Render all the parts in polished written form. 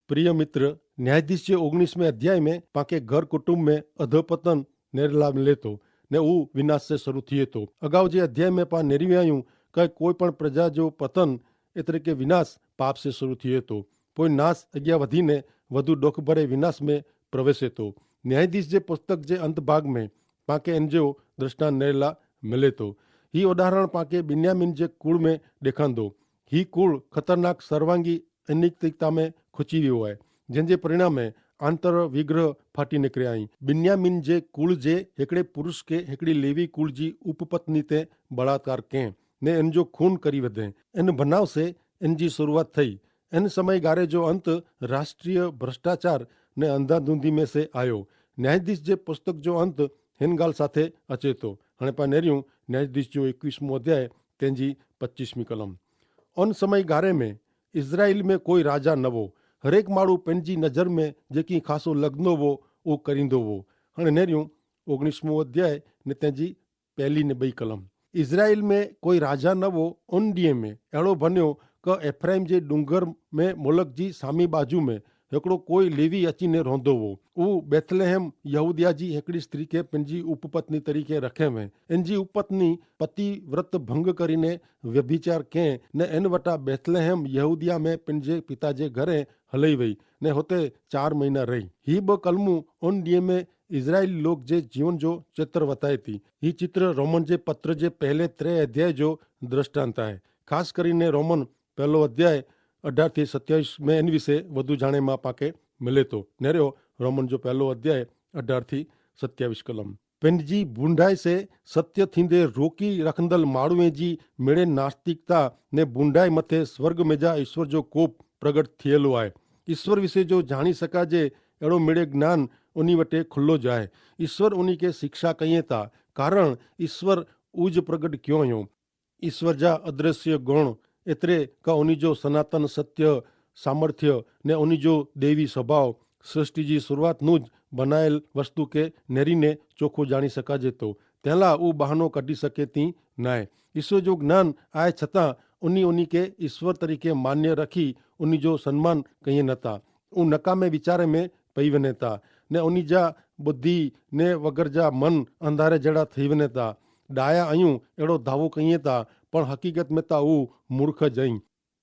प्रिय मित्र, न्यायाधीश जे 19वें अध्याय में पाके घर कुटुंब में अधोपतन नेरला मिले तो ने ऊ विनाश से शुरू थिए तो अगाऊ जे अध्याय में पा नेरवी आयूं कि कोई पण प्रजा जो पतन एतरे के विनाश पाप से शुरू थिए तो कोई नाश अग्या वधीने वधु दुख भरे विनाश में प्रवेशे तो न्यायाधीश जे पुस्तक जे अंत भाग में पाके इन जो दृष्टांत नेरला मिले तो ही उदाहरण पाके बिन्यामीन जे कुल में देखांदो। ही कुल खतरनाक सर्वांगी अनिश्चितता में खुची वियो है, जंहिंजे परिणामे आंतर विग्रह फाटी निकिरिया आहिनि। बिन्यामीन जे कुल जे हिकिड़े पुरुष के हिकिड़ी लेवी कुल जी उपपत्नी ते बलात्कार कयईं ने इन जो खून करी वधे। इन बनाव से इन जी शुरुआत थई। इन समय गारे जो अंत राष्ट्रीय भ्रष्टाचार ने अंधाधुंधी में से आयो। न्यायाधीश जे पुस्तक जो अंत हिन गाल साथे अचे तो हाणे पा नेरियूं न्यायाधीश जो 21मों अध्याय तेंजी 25वीं कलम। उन समय गारे में इज़राइल में कोई राजा न हो। हरेक माण्हू पंहिंजी नज़र में जेकी खासो लॻंदो हो उहो करींदो हो। हाणे नेरियूं 19मों अध्याय ने तेंजी 1 ने 2 कलम। इज़राइल में कोई राजा न हो। उन ॾींहं में अहिड़ो बनियो कि एफ्राइम जे डूंगर में मुल्क जी सामी बाजू में हिकिड़ो कोई लेवी अची ने रहंदो हो। उहो बेथलेहम यहूदिया जी हिकिड़ी स्त्री खे पंहिंजी उपपत्नी तरीक़े रखे में इन जी उपपत्नी पति व्रत भंग करीने व्यभिचार कयईं ने इन वटा बेथलेहम यहूदिया में पंहिंजे पिता जे घरे हलई वई ने हुते 4 महीना रही। ही 2 कलमूं उन ॾींहं में इज़राइली लोक जे जीवन जो चित्र वताए थी। ही चित्र रोमन जे पत्र जे पहले 3 अध्याय जो दृष्टांत है। खास करीने रोमन 1 अध्याय 18 થી 27 में इन विषय वधु जाणे मां पाके मिले तो। नेरियो रोमन जो 1 अध्याय 18 થી 27 कलम। पंहिंजी बूंढाई से सत्य थींदे रोकी रखंदल माण्हूअ जी मिड़े नास्तिकता ने बूंढाई मथे स्वर्ग में जा ईश्वर जो कोप प्रगट थियलो आहे। ईश्वर विषय जो जाणी सकाजे अहिड़ो मिड़े ज्ञान उन्ही वटे खुलो जाए। ईश्वर उन्ही के शिक्षा कईं था कारण ईश्वर उज प्रगट क्यों हुयो। ईश्वर जा अदृश्य गुण एतरे का उन्ही जो सनातन सत्य सामर्थ्य ने उन्ही जो देवी स्वभाव सृष्टि जी शुरुआत नूज बनायल वस्तु के नेरीने चोखो जाणी सकाजे तो तेला ऊ बहानो कढी सके थी नाए। ईश्वर जो ज्ञान आए छता उन्ही के ईश्वर तरीके मान्य रखी उन्ही जो सम्मान कई नता। ऊ नकामे विचारे में पई वने था ने उन्ही जा बुद्धि ने वगर जा मन अंधारे जड़ा थी वने था। डाया आयूं एड़ो दावो कईं था पण हकीकत में ता ऊ मूर्ख जई।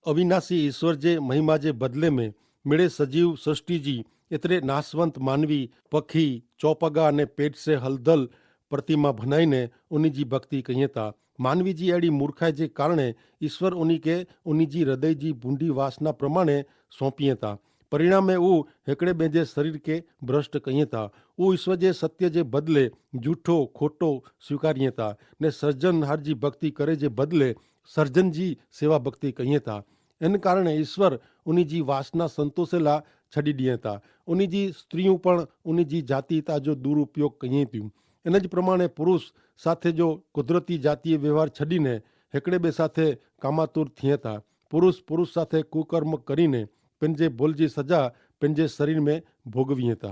अविनाशी ईश्वर जे महिमा जे बदले में मिड़े सजीव सृष्टि जी एतरे नासवंत मानवी पखी चौपगा ने पेट से हलदल प्रतिमा बनाईने उन्ही जी भक्ति कईं था। मानवी जी अड़ी मूर्खाई जे कारणे ईश्वर उन्ही के उन्ही जी हृदय जी बूंदी वासना प्रमाणे सौंपीए था। परिणाम में ऊ हिकिड़े ॿिए जे शरीर के भ्रष्ट कईं था। ऊ ईश्वर जे सत्य जे बदले झूठो खोटो स्वीकारिए था ने सर्जनहार जी भक्ति करे जे बदले सर्जन जी सेवा भक्ति कईं था। इन कारणे ईश्वर उन्ही जी वासना संतोषेला छड़ी दिए था। उन्ही जी स्त्रियों पण उन्ही जी जातीता जो दुरुपयोग कईं थियूं। इन जे प्रमाणे पुरुष साथे जो कुदरती जातीय व्यवहार छड़ीने हिकिड़े ॿिए साथे कामातुर थिए था। पुरुष पुरुष साथे कुकर्म करीने पंहिंजे भुल जी सजा पंहिंजे शरीर में भोगवीए था।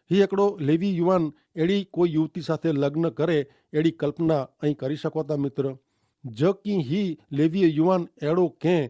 ही हिकिड़ो लेवी युवान अहिड़ी कोई युवती साथे लग्न करे अहिड़ी कल्पना ऐं करी सघो था मित्र। जबकि ही लेवी युवान अहिड़ो कंहिं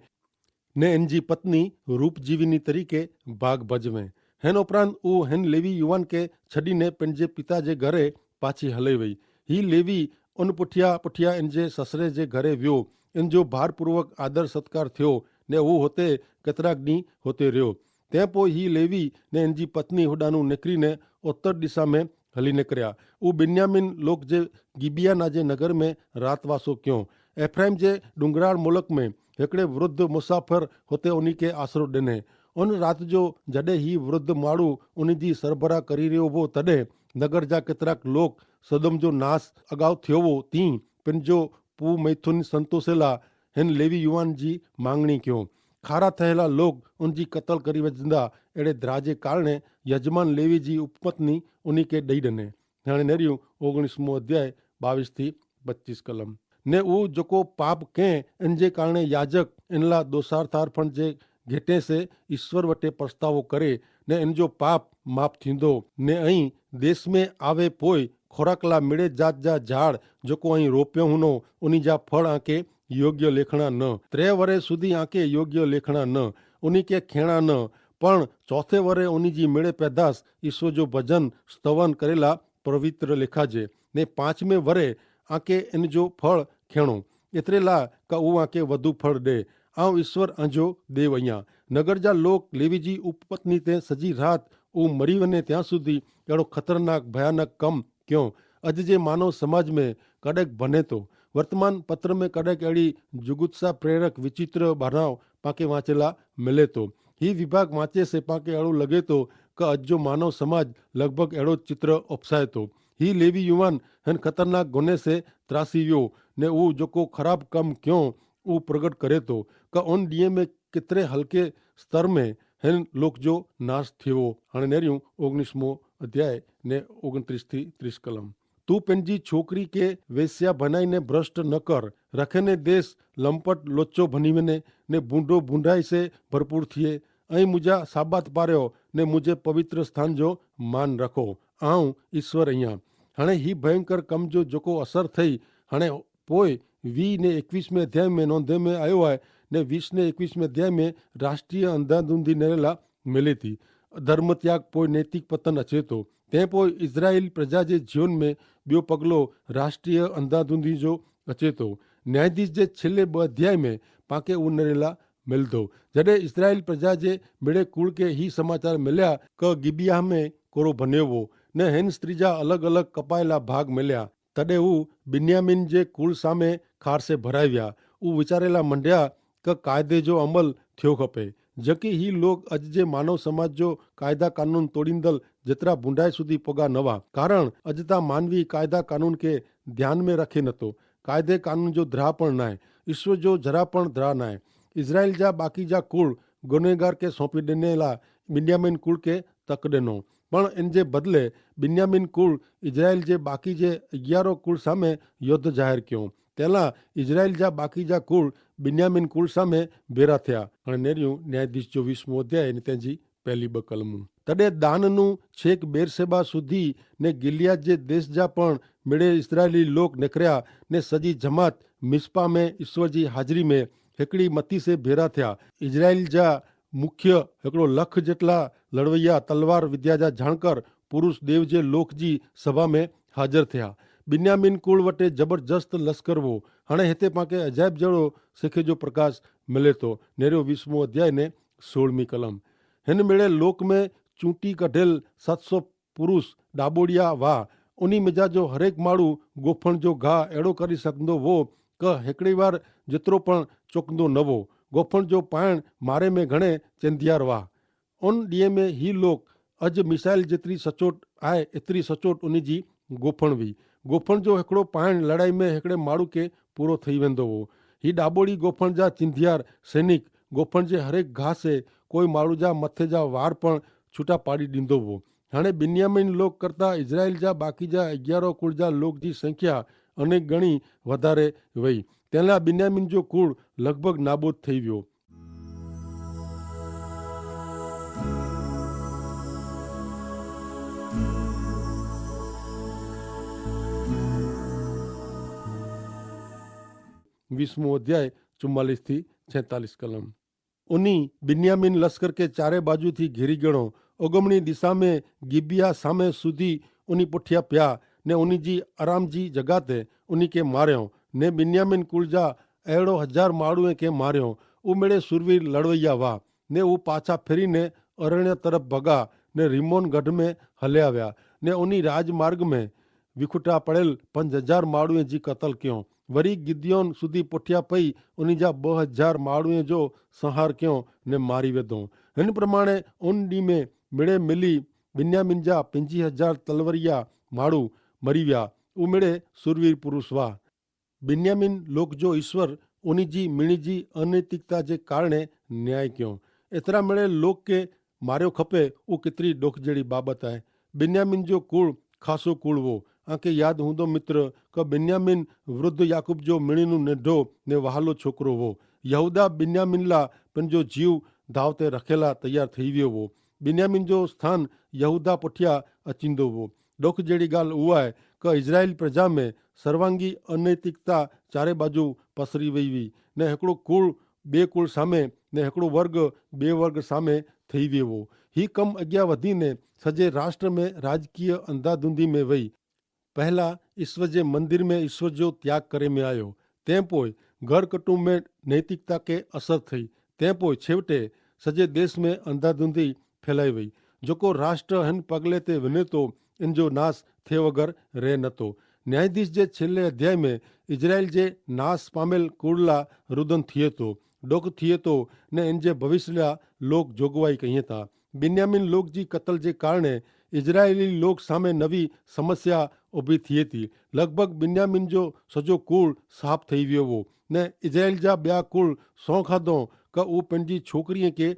ने इन जी पत्नी रूपजीविनी तरीके भाग भजवें। हिन उपरांत ऊ हिन लेवी युवान के छॾीने पंहिंजे पिता जे घरे पाछी हले वई। ही लेवी उन पुठिया पुठिया इन जे ससरे जे घरे वियो। इन जो भारपूर्वक आदर सत्कार थियो ने हू हुते केतिरा ॾींहं हुते रहियो। तंहिं पोइ ही लेवी ने इन जी पत्नी होॾानू निकिरीने उत्तर दिशा में हली निकिरिया। ऊ बिन्यामीन लोक जे गिबिया नाजे नगर में रात वासो कयो। एफ्राइम जे डूंगराड़ मुल्क में हिकिड़े वृद्ध मुसाफ़िर हुते उन्ही के आसरो ॾिने। उन रात जो जॾहिं ही वृद्ध माण्हू उन जी सरबराह करी रहियो हो तॾहिं नगर जा केतिराक लोग सदम जो नास अगाउ थियो हो तीं पंहिंजो पू मैथुन संतोषेला हिन लेवी युवान जी मांगणी कयो। खारा थियला लोग उन जी कत्ल करी वजंदा अहिड़े द्रा जे कारणे यजमान लेवी जी उपपत्नी उन्ही के ॾेई ॾिने। हाणे नेरियूं 19मों अध्याय 22 થી 25 कलम। ने ऊ जेको पाप कंहिं इन जे कारणे याजक इन ला दोषार्थार्पण जे घेटे से ईश्वर वटे पछतावो करे ने इन जो पाप माफ़ थींदो ने ऐं देश में आवे पोइ खोराक ला मिड़े जात जा झाड़ जेको ऐं रोपियो हुनो उन्ही जा फल आके योग्य लेखणा न। 3 वरे सुधी आके योग्य लेखणा न। उन्ही के खेणा न पण चौथे वरे उनी जी मेड़े पैदास ईश्वर जो भजन स्तवन करेला पवित्र लिखाजे ने 5वें वरे आके इन जो फल खेणो एतरेला का ऊ आके वधु फल दे आऊं ईश्वर अंजो देव अहियां नगर जा लोग लेवी जी उपपत्नी ते सजी रात ऊ मरी वने त्यां सुधी अहिड़ो खतरनाक भयानक कम क्यों अज जे मानव समाज में कडेक बने तो वर्तमान पत्र में कडेक अड़ी जुगुत्सा प्रेरक विचित्र बनाव पाके वांचेला मिले तो ही विभाग वांचे से पाके अड़ो लगे तो कि अज जो मानव समाज लगभग अड़ो चित्र उपसाए तो ही लेवी युवान हन खतरनाक गुने से त्रासी वियो ने ऊ जो खराब कम क्यों ऊ प्रगट करे तो का उन डीए में कितरे हल्के स्तर में हन लोग जो नाश थियो हाणे नेरियूं 19मो अध्याय ने 29 थी 30 कलम तू पंहिंजी छोकरी के वेश्या बनाई ने भ्रष्ट न कर रखे ने देश लंपट लोचो बनी वने ने बूंदो बूंदाई से भरपूर थिए ऐं मुझा साबात पारियो ने मुझे पवित्र स्थान जो मान रखो आऊं ईश्वर अहियां हाणे ही भयंकर कम जो जोको असर थई हाणे पोइ 20 ने 21 अध्याय में नोंधे में आयो है ने 20 ने 21 अध्याय में राष्ट्रीय अंधाधुंधी नेरेला मिले थी धर्म त्याग पोइ नैतिक पतन अचे तो ते पोइ इज़राइल प्रजा जे जीवन में बियो पगलो राष्ट्रीय अंधाधुंधी जो अचे तो न्यायाधीश जे छेल्ले 2 अध्याय में पाके ऊ नेरेला मिलतो जॾहिं इज़राइल प्रजा जे मिड़े कुल के ही समाचार मिलिया क गिबिया में कोरो बन्यो हो ने हिन स्त्री जा अलग अलग कपायला भाग मिलिया तॾहिं हू बिन्यामीन जे कुल सामे खार से भराई विया ऊ वीचारेला मंडिया क कायदे जो अमल थियो खपे जबकि ही लोग अज जे मानव समाज जो कायदा कानून तोड़ींदल जेतरा बुंडाई सुधी पोगा नवा कारण अज ता मानवी कायदा कानून के ध्यान में रखे नथो कायदे कानून जो द्राह पण नाहे ईश्वर जो जरा पण द्राह नाहे इज़राइल जा बाकी जा कुल गुनेगार के सौंपी ॾिनेला बिन्यामीन कुल के तक ॾिनो पण इन जे बदले बिन्यामीन कुल इज़राइल जे बाकी जे 11 कुल सामे युद्ध जाहिर कयो तेला इज़राइल जा बाकी जा कुल बिन्यामीन कुल सामे बेरा थिया हाणे नेरियूं न्यायाधीश जो 20मो अध्याय ने तेजी पहली 2 कलमूं तॾहिं दाननु छेक बेरसेबा सुधी ने गिलियाद जे देश जा पण मिड़े इस्राएली लोग निकरिया ने सजी जमात मिस्पा में ईश्वर जी हाज़री में हिकिड़ी मती से भेरा थिया इज़राइल जा मुख्य 1 लख जेटला लड़वैया तलवार विद्या जा जाणकर पुरुष देव जे लोक जी सभा में हाज़र थिया बिन्यामीन कुल वटे जबरदस्त लश्कर वो हाणे हिते पाके अजायब जहिड़ो सिखे जो प्रकाश मिले तो नेरियो 20मो अध्याय ने 16वीं कलम हिन मिड़े लोक में चूंटी कढियल 700 पुरुष डाबोड़िया वाह उन्ही मिजाज जो हरेक माण्हू गोफण जो घाह अहिड़ो करी सघंदो हो क हिकिड़ी बार जेतिरो पण चुकंदो न हो गोफण जो पाइण मारे में घणे चंदियार वाह उन ॾींहं में ही लोग अॼु मिसाइल जेतिरी सचोट आहे एतिरी सचोट उन जी गोफण हुई गोफण जो हिकिड़ो पाइण लड़ाई में हिकिड़े माण्हू के पूरो थी वेंदो हो ही डाबोड़ी गोफण जा चिंधियार सैनिक गोफण जे हरेक घाह से कोई माण्हू जा मथे जा वार पण छूटा पाड़ी ॾींदो हो हाणे बिन्यामीन लोग करता इज़राइल जा बाक़ी जा 11 कुल जा लोग जी संख्या अनेक गणी वधारे वई तेला बिन्यामीन जो कुल लगभग नाबूद थी वियो 20मो अध्याय 44 थी 46 कलम उन्हीं बिन्यामीन लश्कर के चारे बाजू थी घेरी गणो ओगमणी दिशा में गिबिया सामे सुधी उन्हीं पुठिया पिया ने उन्हीं जी आराम जी जगह ते उन्हीं के मारियो ने बिन्यामीन कुल जा अहिड़ो 1000 माण्हूअ के मारियो उ मेड़े सुरवीर लड़वैया हुआ ने उ पाछा फिरी ने अरण्य तरफ भगा ने रिमोन गढ़ में हलिया विया ने उन्हीं राजमार्ग में विखुटा पड़ेल 5000 माण्हूअ जी कतल कयो वरी गिदियोन सुधी पुठिया पई उन्हीं जा 2000 माण्हूअ जो संहार कयो ने मारी वेदो हिन प्रमाणे उन ॾींहं में मिड़े मिली बिन्यामीन जा 5000 तलवरिया माण्हू मरी विया उ मिड़े सुरवीर पुरुष हुआ बिन्यामीन लोक जो ईश्वर उन्हीं जी मिणी जी अनैतिकता जे कारणे न्याय कयो एतिरा मिड़े लोक के मारियो खपे उ केतिरी ॾोख जहिड़ी बाबत आहे बिन्यामीन जो कुल खासो कुल हो आंखे याद हूंदो मित्र क बिन्यामीन वृद्ध याकूब जो मिणीनु निढो ने वहालो छोकिरो हो यहूदा बिन्यामीन ला पंहिंजो जीव दाव ते रखेला तैयार थी वियो हो बिन्यामीन जो स्थान यहूदा पुठिया अचींदो हो ॾोख जहिड़ी ॻाल्हि उहा आहे क इज़राइल प्रजा में सर्वांगी अनैतिकता चारे बाजू पसरी वई हुई ने हिकिड़ो कुल बे कुल सामे ने हिकिड़ो वर्ग बे वर्ग सामे थी वियो हो। ही कम अॻियां वधीने सॼे राष्ट्र में राजकीय अंधाधुंधी में वही पहला ईश्वर जे मंदिर में ईश्वर जो त्याग करे में आयो। तंहिं पोइ घर कुटुंब में नैतिकता के असर थी। तंहिं पोइ छेवटे सॼे देश में अंधाधुंधी फैलाई वई। जेको राष्ट्र हिन पगले ते वञे थो इन जो नाश थिए वगैर रहे नथो। न्यायाधीश जे छेल्ले अध्याय में इजराइल जे नाश पामेल कूड़ ला रुदन थिए थो, डोक थिए थो ने इन जे भविष्य ला लोग जोगवाई कहिए था। बिन्यामिन लोग जी कत्ल जे कारणे इजरायली लोग सामे नवी समस्या ऊभी थिए थी। लगभग बिन्यामिन जो सॼो कुल साफ़ थी वियो हो ने इजराइल जा ॿिया कुल सौं खाधो क उहो पंहिंजी छोकिरीअ खे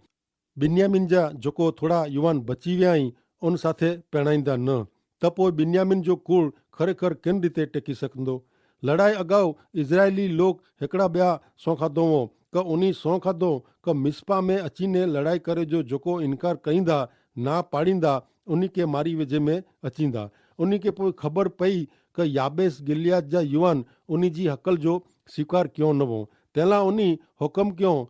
बिन्यामिन जा जेको थोड़ा युवान बची विया आहिनि उन साथे पहिराईंदा न, त पोइ बिन्यामिन जो कुल खरेखर किन रीते टेकी सघंदो। लड़ाई अगाऊ इजरायली लोग हिकिड़ा ॿिया सौं खाधो हो क उन्ही सौं खाधो क मिस्पा में अचीने लड़ाई करे जो जेको इनकार कईंदा ना पाड़ींदा उन्ही के मारी वेझे में अचींदा। उन्ही के पोइ ख़बर पई क याबेस गिलियाद जा युवान उन्ही जी हकल जो स्वीकार क्यों न हो। तंहिंला उन्ही हुकम क्यों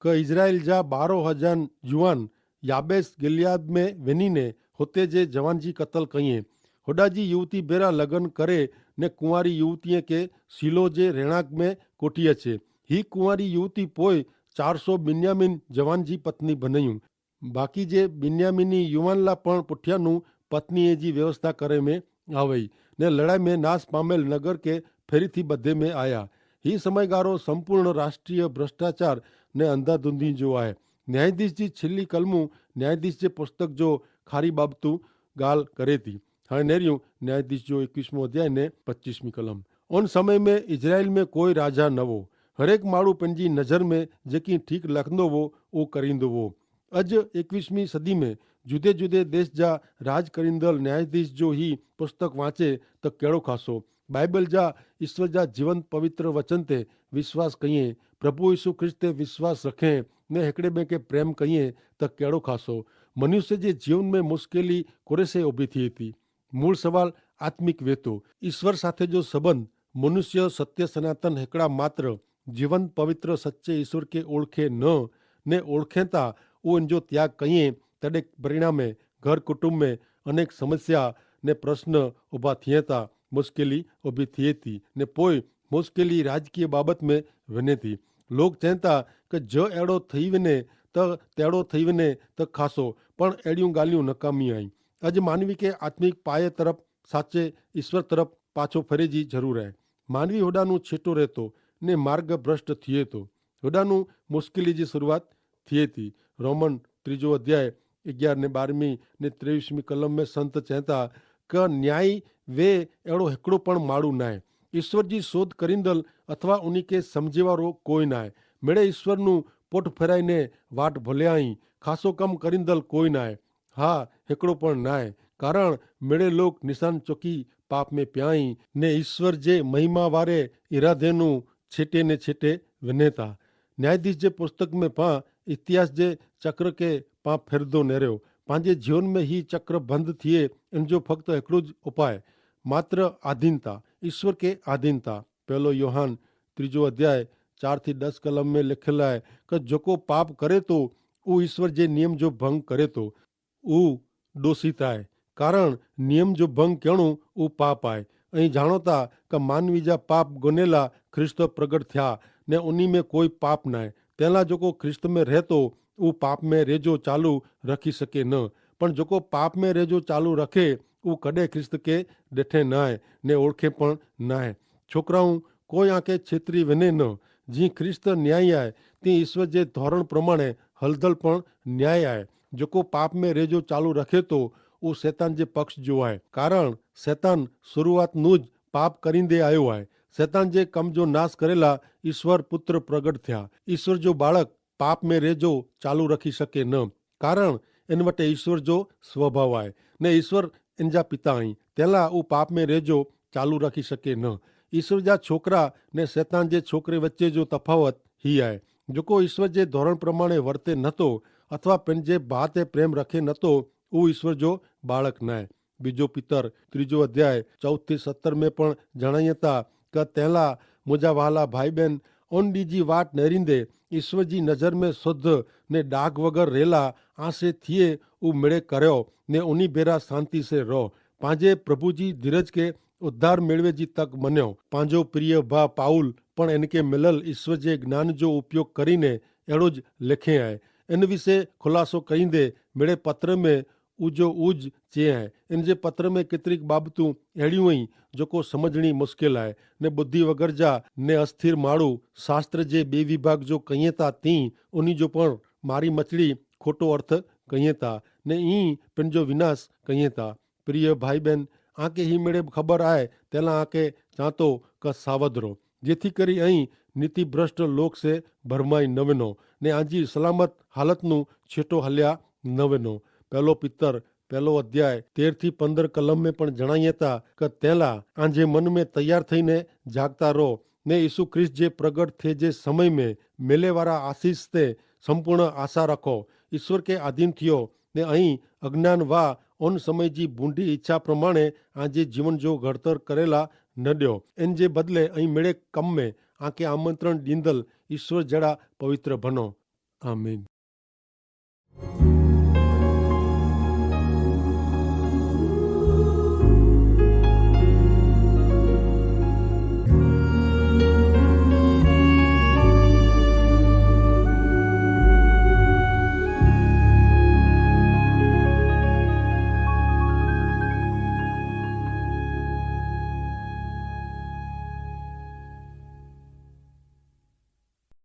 क इजराइल जा 12,000 युवान याबेस गिलियाद में वञी ने हुते जे जवान जी कत्ल कईं। होॾा जी युवती बेरा लगन करे ने कुंवारी युवतीअ के सीलो जे रहणांक में कोठी अचे। ही कुंवारी युवती पोइ 400 बिन्यामिन जवान जी पत्नी बनयूं। बाक़ी जे बिन्यामिनी युवान ला पण पुठियानू पत्नीअ जी व्यवस्था करे में आवई ने लड़ाई में नाश पामेल नगर के फेरी थी बदे में आया। ही समयगारो संपूर्ण राष्ट्रीय भ्रष्टाचार ने अंधाधुंधी जो आहे। न्यायाधीश जी छिल्ली कलमूं न्यायाधीश जे पुस्तक जो खारी बाबतूं ॻाल्हि करे थी। हाणे नेरियूं न्यायाधीश जो 21वां अध्याय ने 25वीं कलम। उन समय में इजराइल में कोई राजा न हो। हरेक माण्हू पंहिंजी नज़र में जेकी ठीक लखंदो हो उहो करींदो हो। अॼु 21वीं सदी में जुदे जुदे देश जा राज करींदड़ न्यायाधीश जो ही पुस्तक वांचे त कहिड़ो ख़ासो। बाइबल जा ईश्वर जा जीवंत पवित्र वचन ते विश्वास कईं, प्रभु यीशु ख्रिस्त ते विश्वास रखें ने हिकिड़े ॿिए खे प्रेम कईं त कहिड़ो ख़ासो। मनुष्य जे जीवन में मुश्किली कुरेसे ऊभी थिए थी। मूल सवाल आत्मिक वेतो ईश्वर साथे जो संबंध। मनुष्य सत्य सनातन हिकिड़ा मात्र जीवंत पवित्र सच्चे ईश्वर के ओळखे न ने ओळखे था उहो इन जो त्याग कईं तॾहिं परिणामे घर कुटुंब में अनेक समस्या ने प्रश्न ऊभा थिए था, मुश्किली ऊभी थिए थी ने पोइ मुश्किली राजकीय बाबत में वञे थी। लोग चवनि था कि जो अहिड़ो थी वञे त तहिड़ो थी वञे त ख़ासो, पण अहिड़ियूं ॻाल्हियूं नकामियूं आहिनि। अॼु मानवी के आत्मिक पाए तरफ़ साचे ईश्वर तरफ़ पाछो फरे जी ज़रूर आहे। मानवी होॾानू छेटो रहे थो ने मार्ग भ्रष्ट थिए थो, होॾानू मुश्किली जी शुरूआत थिए थी। रोमन 3 अध्याय 11 ने 12वीं ने 23वीं कलम में संत चवनि था क न्याय वे अहिड़ो हिकिड़ो पण माण्हू न आहे। ईश्वर जी शोध करींदड़ अथवा उन्ही के सम्झे वारो कोई न आहे। मिड़े ईश्वर नू पुठ फेराईने वाट भुलियाई ख़ासो कम करींदड़ कोई न आहे। हा हिकिड़ो पण न आहे, कारण मिड़े लोग निशान चुकी पाप में पियाई ने ईश्वर जे महिमा वारे इरादे नू छेटे ने छेटे वञे था। न्यायाधीश जे पुस्तक में पां इतिहास जे चक्र के पां फिरदो नेरियो। पंहिंजे जीवन में ही चक्र बंद थिए इन जो फक्त हिकिड़ो उपाय मात्र आधीनता, ईश्वर के आधीनता। पहलो योहान 3 अध्याय 4 થી 10 कलम में लिखियल आहे कि जेको पाप करे तो उहो ईश्वर जे नियम जो भंग करे तो उहो दोषित आहे, कारण नियम जो भंग करणो उहो पाप आहे। ऐं जाणो था कि मानवी जा पाप गुनेला ख्रिस्त प्रगट थिया ने उन्ही में कोई पाप न आहे। तंहिंला जेको ख्रिस्त में रहे तो उहो पाप में रेजो चालू रखी सके न, पण जेको पाप में रेजो चालू रखे उहो कॾहिं ख्रिस्त के ॾिठे न आहे ने ओळखे पण न आहे। छोकिराऊं कोई आंखे छेतरी वञे न। जीअं ख्रिस्त न्यायी आहे तीअं ईश्वर जे धोरण प्रमाणे हलदल पण न्याय आहे। जेको पाप में रेजो चालू रखे तो उहो शैतान जे पक्ष जो आहे, कारण शैतान शुरूआत नूं पाप करींदे आयो आहे। शैतान जे कम जो नाश करेला ईश्वर पुत्र प्रगट थिया। ईश्वर जो बालक पाप में रेजो चालू रखी सके न, कारण इन वटि ईश्वर जो स्वभाव आहे ने ईश्वर इन जा पिता आहिनि। तंहिंला उहो पाप में रेजो चालू रखी सके न। ईश्वर जा छोकिरा ने शैतान जे छोकिरे वच्चे जो तफ़ावत ही आहे। जेको ईश्वर जे धोरण प्रमाणे वर्ते नथो अथवा पंहिंजे भाउ ते प्रेम रखे नथो उहो ईश्वर जो बालक न आहे। बीजो पीतर 3 अध्याय 14 થી 17 में पण जणाइए था कि तंहिंला मुंहिंजा वाला भाई बहन ઓન બીજી વાત નરીંદે ઈશ્વરજી નજર में શુદ્ધ ને ડાઘ વગર રેલા આસે થિયે ઉ મેળે કર્યો ને ઉની બેરા શાંતિ से રહો પાંજે પ્રભુજી ધીરજ કે ઉદ્ધાર મેળવેજી તક મન્યો પાંજો પ્રિય ભા પાઉલ પણ એનકે મિલલ ઈશ્વર જે જ્ઞાન જો ઉપયોગ કરીને એડો જ લેખે આય इन विषे खुलासो कहींदे मेरे पत्र में उजो उज चे है इन जे पत्र में केतरीक बाबतूं अड़ियूं हुई जो समझणी मुश्किल है ने बुद्धि वगर जा ने अस्थिर माड़ू शास्त्र जे बे विभाग जो कहीए था ती उन्हीं जो पण मारी मछली खोटो अर्थ कहीए था ने ई पिन जो विनाश कहीए था प्रिय भाई बहन आके ही मेरे खबर आए तेला आके चाहतो क सावध रो जेथी करी अहीं નીતિ ભ્રષ્ટ લોક સે ભરમાઈ નવેનો ને આજી સલામત હાલતનું છેટો હલ્યા નવેનો પહેલો પિત્તર પહેલો અધ્યાય 13-15 કલમ में પણ જણાઈએ હતા કે તેલા આંજે મન में તૈયાર થઈને જાગતા રહો ને ઈસુ ખ્રિસ્ત જે પ્રગટ થે જે સમય में મેલેવાળા આશીષ તે સંપૂર્ણ આશા રાખો ઈશ્વર કે આધીન થયો ને અહીં અજ્ઞાન વા ઓન સમયજી બૂંઢી ઈચ્છા પ્રમાણે આજે જીવન જો ઘડતર કરેલા ન દ્યો એન જે બદલે અહીં મેળે કમ में आके आमंत्रण दींदल ईश्वर जड़ा पवित्र बनो आमीन।